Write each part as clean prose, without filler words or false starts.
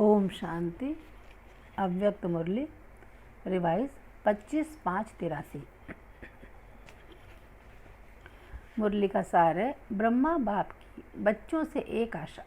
ओम शांति। अव्यक्त मुरली रिवाइज 25/5/83। मुरली का सार है, ब्रह्मा बाप की बच्चों से एक आशा।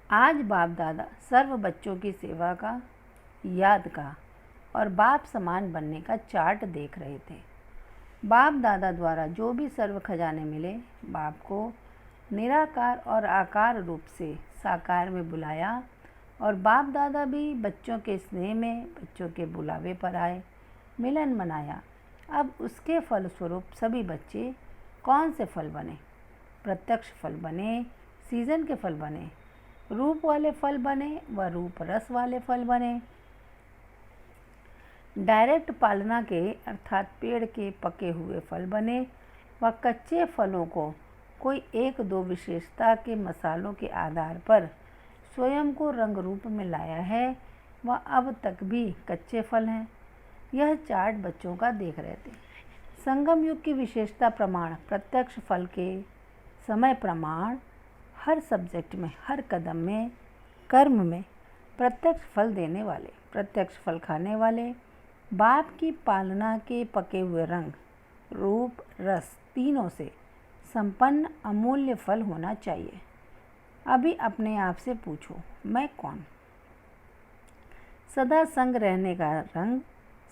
आज बाप दादा सर्व बच्चों की सेवा का, याद का और बाप समान बनने का चार्ट देख रहे थे। बाप दादा द्वारा जो भी सर्व खजाने मिले, बाप को निराकार और आकार रूप से साकार में बुलाया और बाप दादा भी बच्चों के स्नेह में बच्चों के बुलावे पर आए, मिलन मनाया। अब उसके फलस्वरूप सभी बच्चे कौन से फल बने? प्रत्यक्ष फल बने, सीजन के फल बने, रूप वाले फल बने व रूप रस वाले फल बने। डायरेक्ट पालना के अर्थात पेड़ के पके हुए फल बने व कच्चे फलों को कोई एक दो विशेषता के मसालों के आधार पर स्वयं को रंग रूप में लाया है व अब तक भी कच्चे फल हैं। यह चार्ट बच्चों का देख रहे थे। संगम युग की विशेषता प्रमाण प्रत्यक्ष फल के समय प्रमाण हर सब्जेक्ट में, हर कदम में, कर्म में प्रत्यक्ष फल देने वाले, प्रत्यक्ष फल खाने वाले, बाप की पालना के पके हुए रंग, रूप, रस तीनों से संपन्न अमूल्य फल होना चाहिए। अभी अपने आप से पूछो, मैं कौन? सदा संग रहने का रंग,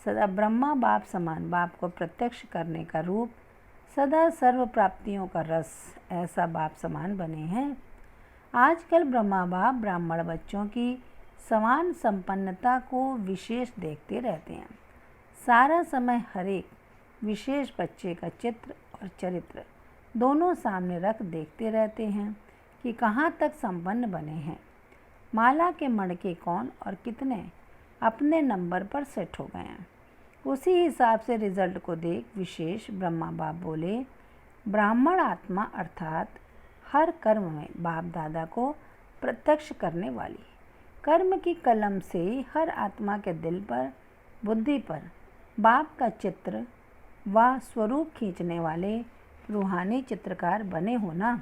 सदा ब्रह्मा बाप समान बाप को प्रत्यक्ष करने का रूप, सदा सर्व प्राप्तियों का रस, ऐसा बाप समान बने हैं। आजकल ब्रह्मा बाप ब्राह्मण बच्चों की समान संपन्नता को विशेष देखते रहते हैं। सारा समय हर एक विशेष बच्चे का चित्र और चरित्र दोनों सामने रख देखते रहते हैं कि कहाँ तक संपन्न बने हैं। माला के मणके कौन और कितने अपने नंबर पर सेट हो गए हैं। उसी हिसाब से रिजल्ट को देख विशेष ब्रह्मा बाप बोले, ब्राह्मण आत्मा अर्थात हर कर्म में बाप दादा को प्रत्यक्ष करने वाली, कर्म की कलम से हर आत्मा के दिल पर, बुद्धि पर बाप का चित्र व स्वरूप खींचने वाले रूहानी चित्रकार बने हो ना।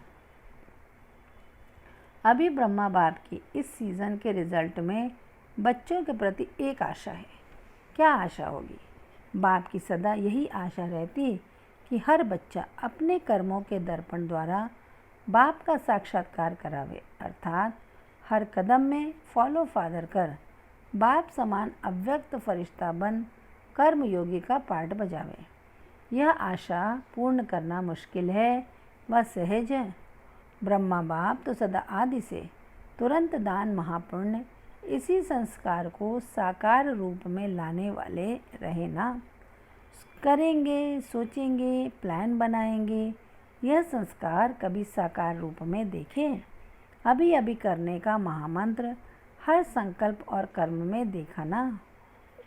अभी ब्रह्मा बाप की इस सीज़न के रिजल्ट में बच्चों के प्रति एक आशा है। क्या आशा होगी? बाप की सदा यही आशा रहती कि हर बच्चा अपने कर्मों के दर्पण द्वारा बाप का साक्षात्कार करावे, अर्थात हर कदम में फॉलो फादर कर बाप समान अव्यक्त फरिश्ता बन कर्म योगी का पार्ट बजावे। यह आशा पूर्ण करना मुश्किल है व सहज है। ब्रह्मा बाप तो सदा आदि से तुरंत दान महापुण्य इसी संस्कार को साकार रूप में लाने वाले रहे ना। करेंगे, सोचेंगे, प्लान बनाएंगे, यह संस्कार कभी साकार रूप में देखें? अभी अभी करने का महामंत्र हर संकल्प और कर्म में देखा ना।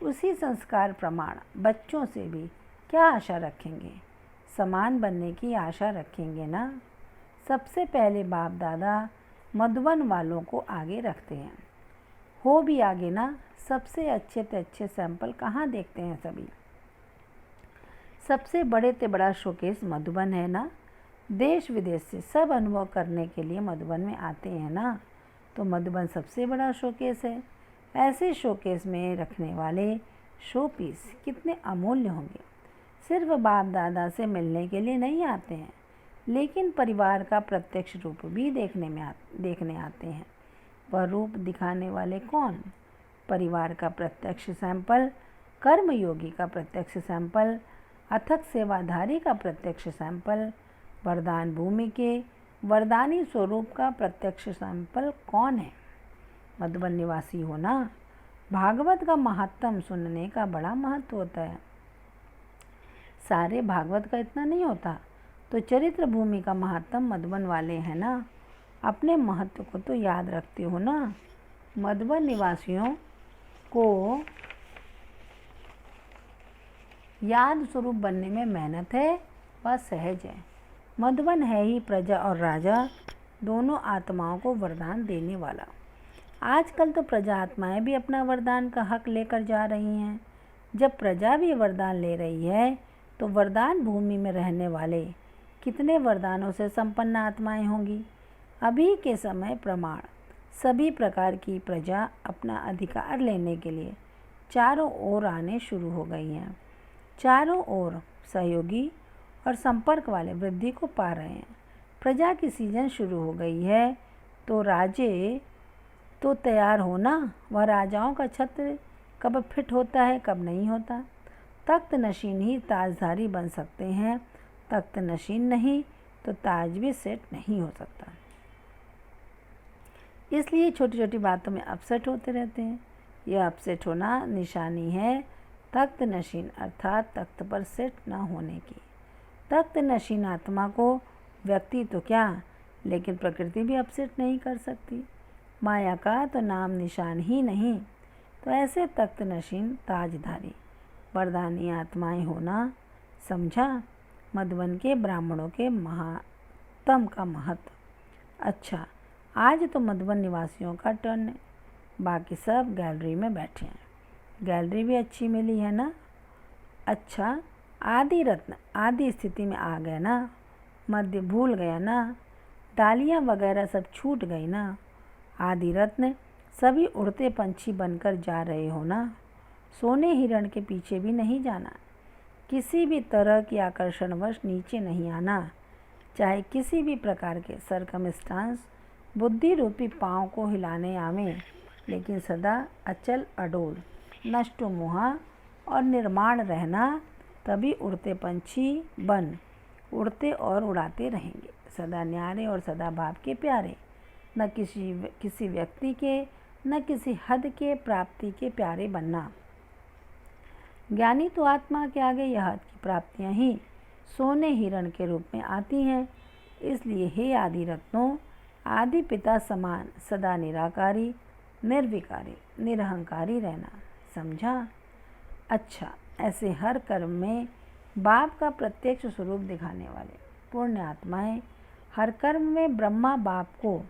उसी संस्कार प्रमाण बच्चों से भी क्या आशा रखेंगे? समान बनने की आशा रखेंगे ना। सबसे पहले बाप दादा मधुबन वालों को आगे रखते हैं। हो भी आगे ना। सबसे अच्छे से अच्छे सैंपल कहाँ देखते हैं सभी? सबसे बड़े से बड़ा शोकेस मधुबन है ना। देश विदेश से सब अनुभव करने के लिए मधुबन में आते हैं ना। तो मधुबन सबसे बड़ा शोकेस है। ऐसे शोकेस में रखने वाले शो पीस कितने अमूल्य होंगे। सिर्फ बाप दादा से मिलने के लिए नहीं आते हैं, लेकिन परिवार का प्रत्यक्ष रूप भी देखने आते हैं। वह रूप दिखाने वाले कौन? परिवार का प्रत्यक्ष सैंपल, कर्म योगी का प्रत्यक्ष सैंपल, अथक सेवाधारी का प्रत्यक्ष सैंपल, वरदान भूमि के वरदानी स्वरूप का प्रत्यक्ष सैंपल कौन है? मधुबन निवासी होना। भागवत का महात्म सुनने का बड़ा महत्व होता है। सारे भागवत का इतना नहीं होता, तो चरित्र भूमि का महात्म मधुबन वाले हैं ना। अपने महत्व को तो याद रखते हो ना। मधुबन निवासियों को याद स्वरूप बनने में मेहनत है व सहज है। मधुबन है ही प्रजा और राजा दोनों आत्माओं को वरदान देने वाला। आजकल तो प्रजा आत्माएं भी अपना वरदान का हक लेकर जा रही हैं। जब प्रजा भी वरदान ले रही है तो वरदान भूमि में रहने वाले कितने वरदानों से संपन्न आत्माएं होंगी। अभी के समय प्रमाण सभी प्रकार की प्रजा अपना अधिकार लेने के लिए चारों ओर आने शुरू हो गई हैं। चारों ओर सहयोगी और संपर्क वाले वृद्धि को पा रहे हैं। प्रजा की सीजन शुरू हो गई है तो राजे तो तैयार हो ना। वह राजाओं का छत्र कब फिट होता है कब नहीं होता। तख्त नशीन ही ताजधारी बन सकते हैं, तख्त नशीन नहीं तो ताज भी सेट नहीं हो सकता। इसलिए छोटी छोटी बातों में अपसेट होते रहते हैं। यह अपसेट होना निशानी है तख्त नशीन अर्थात तख्त पर सेट न होने की। तख्त नशीन आत्मा को व्यक्ति तो क्या लेकिन प्रकृति भी अपसेट नहीं कर सकती। माया का तो नाम निशान ही नहीं, तो ऐसे तख्त नशीन ताजधारी वरदानी आत्माएं होना। समझा मधुबन के ब्राह्मणों के महात्म का महत्व। अच्छा, आज तो मधुबन निवासियों का टर्न है, बाकी सब गैलरी में बैठे हैं। गैलरी भी अच्छी मिली है ना। अच्छा, आदि रत्न आदि स्थिति में आ गए ना, मध्य भूल गया ना, डालियाँ वगैरह सब छूट गई ना। आदि रत्न सभी उड़ते पंछी बनकर जा रहे हो ना। सोने हिरण के पीछे भी नहीं जाना, किसी भी तरह की आकर्षणवश नीचे नहीं आना। चाहे किसी भी प्रकार के सरकमस्टांस बुद्धि रूपी पाँव को हिलाने आवे, लेकिन सदा अचल अडोल नष्टो मुहा और निर्माण रहना। तभी उड़ते पंछी बन उड़ते और उड़ाते रहेंगे, सदा न्यारे और सदा बाप के प्यारे। न किसी व्यक्ति के न किसी हद के प्राप्ति के प्यारे बनना। ज्ञानी तो आत्मा के आगे यह हद की प्राप्तियाँ ही सोने हिरण के रूप में आती हैं। इसलिए हे आदि रत्नों, आदि पिता समान सदा निराकारी निर्विकारी निरहंकारी रहना। समझा। अच्छा, ऐसे हर कर्म में बाप का प्रत्यक्ष स्वरूप दिखाने वाले पुण्य आत्माएं, हर कर्म में ब्रह्मा बाप को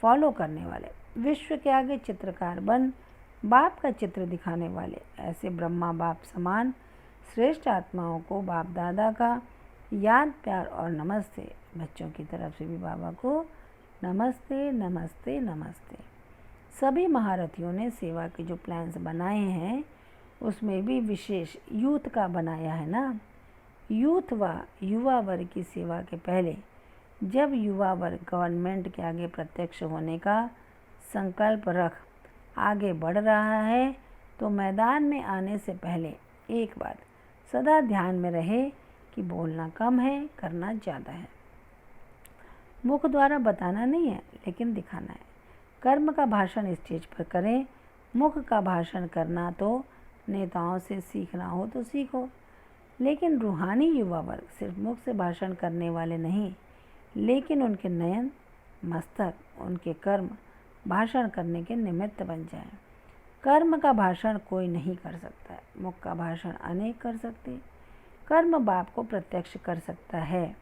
फॉलो करने वाले, विश्व के आगे चित्रकार बन बाप का चित्र दिखाने वाले, ऐसे ब्रह्मा बाप समान श्रेष्ठ आत्माओं को बाप दादा का याद प्यार और नमस्ते। बच्चों की तरफ से भी बाबा को नमस्ते नमस्ते नमस्ते। सभी महारथियों ने सेवा के जो प्लान्स बनाए हैं उसमें भी विशेष यूथ का बनाया है ना। यूथ व युवा वर्ग की सेवा के पहले जब युवा वर्ग गवर्नमेंट के आगे प्रत्यक्ष होने का संकल्प रख आगे बढ़ रहा है, तो मैदान में आने से पहले एक बात सदा ध्यान में रहे कि बोलना कम है, करना ज़्यादा है। मुख द्वारा बताना नहीं है, लेकिन दिखाना है। कर्म का भाषण स्टेज पर करें, मुख का भाषण करना तो नेताओं से सीखना हो तो सीखो। लेकिन रूहानी युवा वर्ग सिर्फ मुख से भाषण करने वाले नहीं, लेकिन उनके नयन मस्तक उनके कर्म भाषण करने के निमित्त बन जाए। कर्म का भाषण कोई नहीं कर सकता है, मुख का भाषण अनेक कर सकते। कर्म बाप को प्रत्यक्ष कर सकता है,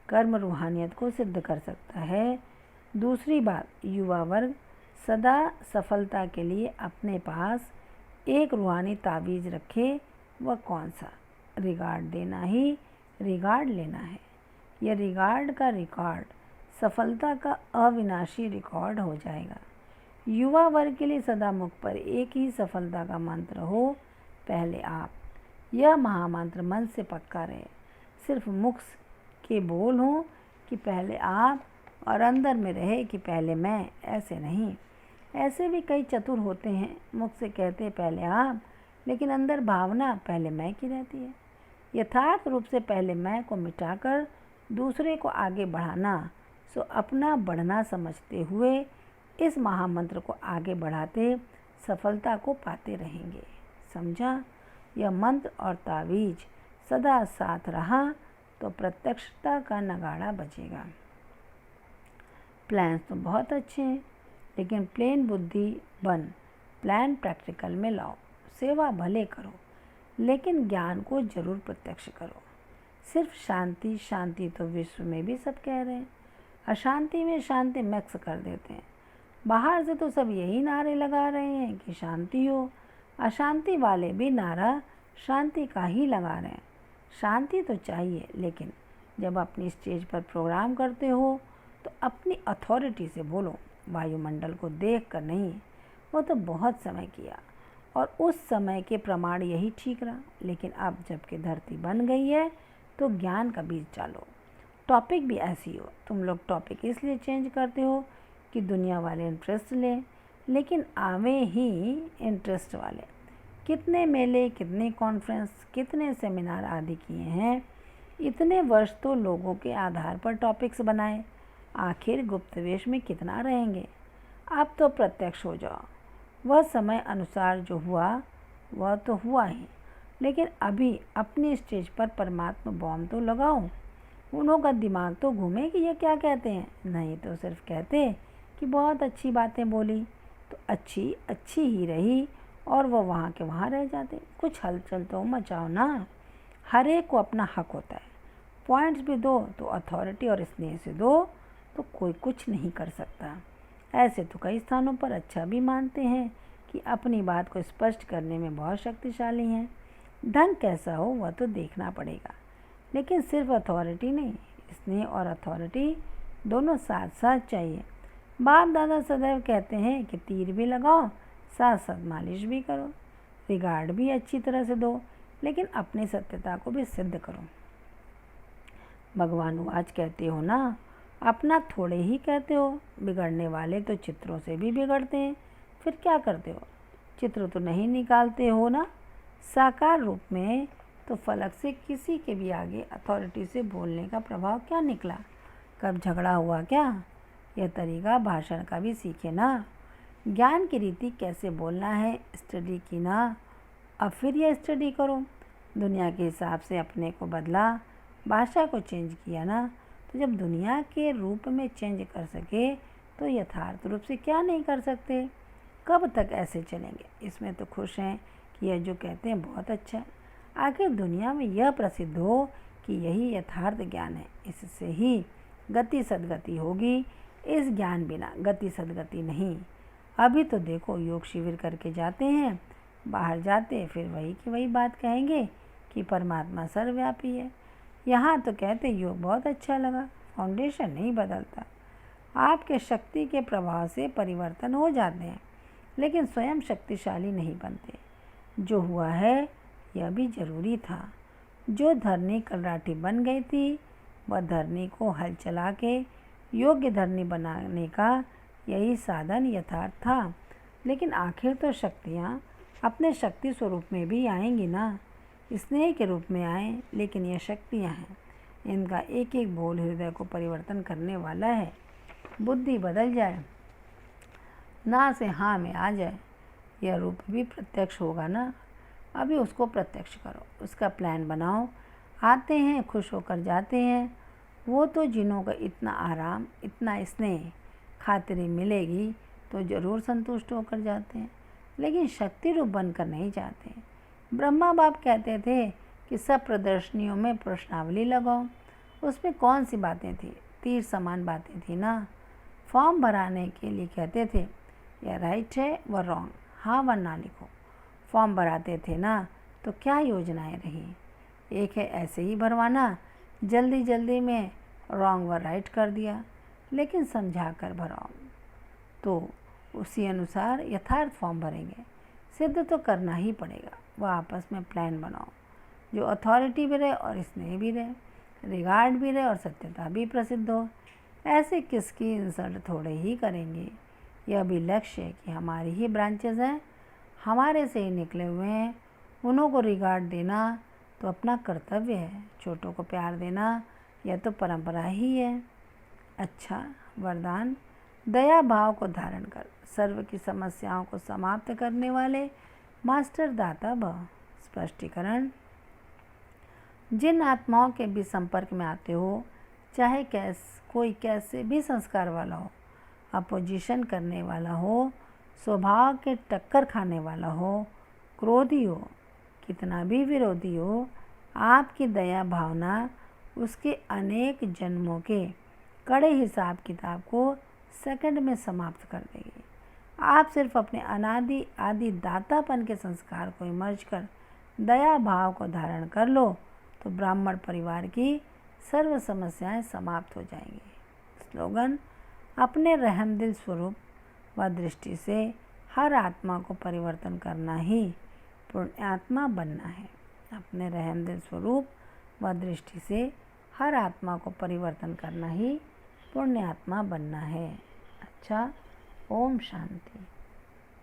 कर्म रूहानियत को सिद्ध कर सकता है। दूसरी बात, युवा वर्ग सदा सफलता के लिए अपने पास एक रूहानी तावीज़ रखे। वह कौन सा? रिगार्ड देना ही रिगार्ड लेना है। यह रिगार्ड का रिकॉर्ड सफलता का अविनाशी रिकॉर्ड हो जाएगा। युवा वर्ग के लिए सदा मुख पर एक ही सफलता का मंत्र हो, पहले आप। यह महामंत्र मन से पक्का रहे, सिर्फ मुख के बोल हों कि पहले आप और अंदर में रहे कि पहले मैं, ऐसे नहीं। ऐसे भी कई चतुर होते हैं, मुख से कहते पहले आप, लेकिन अंदर भावना पहले मैं की रहती है। यथार्थ रूप से पहले मैं को मिटाकर दूसरे को आगे बढ़ाना, सो अपना बढ़ना समझते हुए इस महामंत्र को आगे बढ़ाते सफलता को पाते रहेंगे। समझा। यह मंत्र और तावीज सदा साथ रहा तो प्रत्यक्षता का नगाड़ा बजेगा। प्लान्स तो बहुत अच्छे हैं, लेकिन प्लेन बुद्धि बन प्लान प्रैक्टिकल में लाओ। सेवा भले करो, लेकिन ज्ञान को जरूर प्रत्यक्ष करो। सिर्फ शांति शांति तो विश्व में भी सब कह रहे हैं, अशांति में शांति मिक्स कर देते हैं। बाहर से तो सब यही नारे लगा रहे हैं कि शांति हो, अशांति वाले भी नारा शांति का ही लगा रहे हैं। शांति तो चाहिए, लेकिन जब अपनी स्टेज पर प्रोग्राम करते हो तो अपनी अथॉरिटी से बोलो, वायुमंडल को देख कर नहीं, वो तो बहुत समय किया और उस समय के प्रमाण यही ठीक रहा। लेकिन अब जबकि धरती बन गई है तो ज्ञान का बीज डालो। टॉपिक भी ऐसी हो। तुम लोग टॉपिक इसलिए चेंज करते हो कि दुनिया वाले इंटरेस्ट लें, लेकिन आवे ही इंटरेस्ट वाले। कितने मेले, कितने कॉन्फ्रेंस, कितने सेमिनार आदि किए हैं। इतने वर्ष तो लोगों के आधार पर टॉपिक्स बनाए, आखिर गुप्तवेश में कितना रहेंगे। अब तो प्रत्यक्ष हो जाओ। वह समय अनुसार जो हुआ वह तो हुआ ही, लेकिन अभी अपनी स्टेज पर परमात्मा बॉम्ब तो लगाओ। उन्हों का दिमाग तो घूमे कि ये क्या कहते हैं, नहीं तो सिर्फ कहते कि बहुत अच्छी बातें बोली, तो अच्छी अच्छी ही रही और वो वहाँ के वहाँ रह जाते। कुछ हलचल तो मचाओ ना। हर एक को अपना हक होता है। पॉइंट्स भी दो तो अथॉरिटी और स्नेह से दो, तो कोई कुछ नहीं कर सकता। ऐसे तो कई स्थानों पर अच्छा भी मानते हैं कि अपनी बात को स्पष्ट करने में बहुत शक्तिशाली हैं। ढंग कैसा हो वह तो देखना पड़ेगा, लेकिन सिर्फ अथॉरिटी नहीं, स्नेह और अथॉरिटी दोनों साथ साथ चाहिए। बाप दादा सदैव कहते हैं कि तीर भी लगाओ, साथ साथ मालिश भी करो। रिगार्ड भी अच्छी तरह से दो, लेकिन अपनी सत्यता को भी सिद्ध करो। भगवान आज कहते हो ना, अपना थोड़े ही कहते हो। बिगड़ने वाले तो चित्रों से भी बिगड़ते हैं, फिर क्या करते हो? चित्र तो नहीं निकालते हो ना साकार रूप में, तो फलक से किसी के भी आगे अथॉरिटी से बोलने का प्रभाव क्या निकला? कब झगड़ा हुआ क्या? यह तरीका भाषण का भी सीखे ना। ज्ञान की रीति कैसे बोलना है स्टडी की ना, अब फिर यह स्टडी करो। दुनिया के हिसाब से अपने को बदला, भाषा को चेंज किया ना, तो जब दुनिया के रूप में चेंज कर सके तो यथार्थ रूप से क्या नहीं कर सकते? कब तक ऐसे चलेंगे? इसमें तो खुश हैं कि यह जो कहते हैं बहुत अच्छा है। आखिर दुनिया में यह प्रसिद्ध हो कि यही यथार्थ ज्ञान है, इससे ही गति सदगति होगी। इस ज्ञान बिना गति सदगति नहीं। अभी तो देखो, योग शिविर करके जाते हैं, बाहर जाते फिर वही की वही बात कहेंगे कि परमात्मा सर्वव्यापी है। यहाँ तो कहते योग बहुत अच्छा लगा, फाउंडेशन नहीं बदलता। आपके शक्ति के प्रभाव से परिवर्तन हो जाते हैं, लेकिन स्वयं शक्तिशाली नहीं बनते। जो हुआ है यह भी जरूरी था। जो धरनी कलराठी बन गई थी, वह धरनी को हल चला के योग्य धरनी बनाने का यही साधन यथार्थ था। लेकिन आखिर तो शक्तियाँ अपने शक्ति स्वरूप में भी आएंगी ना। स्नेह के रूप में आए, लेकिन यह शक्तियाँ हैं, इनका एक एक बोल हृदय को परिवर्तन करने वाला है। बुद्धि बदल जाए, ना से हाँ में आ जाए, यह रूप भी प्रत्यक्ष होगा ना। अभी उसको प्रत्यक्ष करो, उसका प्लान बनाओ। आते हैं खुश होकर जाते हैं, वो तो जिन्हों का इतना आराम, इतना स्नेह, खातिरी मिलेगी तो ज़रूर संतुष्ट होकर जाते हैं, लेकिन शक्ति रूप बनकर नहीं जाते। ब्रह्मा बाप कहते थे कि सब प्रदर्शनियों में प्रश्नावली लगाओ। उसमें कौन सी बातें थी? तीर समान बातें थी ना। फॉर्म भराने के लिए कहते थे यह राइट है व रॉन्ग, हाँ व ना लिखो। फॉर्म भराते थे ना, तो क्या योजनाएं रही? एक है ऐसे ही भरवाना, जल्दी जल्दी में रॉन्ग व राइट कर दिया, लेकिन समझा कर भराओ तो उसी अनुसार यथार्थ फॉर्म भरेंगे। सिद्ध तो करना ही पड़ेगा। वह आपस में प्लान बनाओ जो अथॉरिटी भी रहे और स्नेह भी रहे, रिगार्ड भी रहे और सत्यता भी प्रसिद्ध हो। ऐसे किसकी इंसल्ट थोड़े ही करेंगे। यह भी लक्ष्य है कि हमारी ही ब्रांचेस हैं, हमारे से ही निकले हुए हैं, उन्हों को रिगार्ड देना तो अपना कर्तव्य है। छोटों को प्यार देना यह तो परंपरा ही है। अच्छा वरदान, दया भाव को धारण कर सर्व की समस्याओं को समाप्त करने वाले मास्टर दाता भव। स्पष्टीकरण, जिन आत्माओं के भी संपर्क में आते हो, चाहे कोई कैसे भी संस्कार वाला हो, अपोजिशन करने वाला हो, स्वभाव के टक्कर खाने वाला हो, क्रोधी हो, कितना भी विरोधी हो, आपकी दया भावना उसके अनेक जन्मों के कड़े हिसाब किताब को सेकंड में समाप्त कर देगी। आप सिर्फ अपने अनादि आदि दातापन के संस्कार को इमर्ज कर दया भाव को धारण कर लो तो ब्राह्मण परिवार की सर्व समस्याएं समाप्त हो जाएंगी। स्लोगन, अपने रहमदिल स्वरूप व दृष्टि से हर आत्मा को परिवर्तन करना ही पुण्यात्मा बनना है। अपने रहमदिल स्वरूप व दृष्टि से हर आत्मा को परिवर्तन करना ही पुण्यात्मा बनना है। अच्छा, ओम शांति।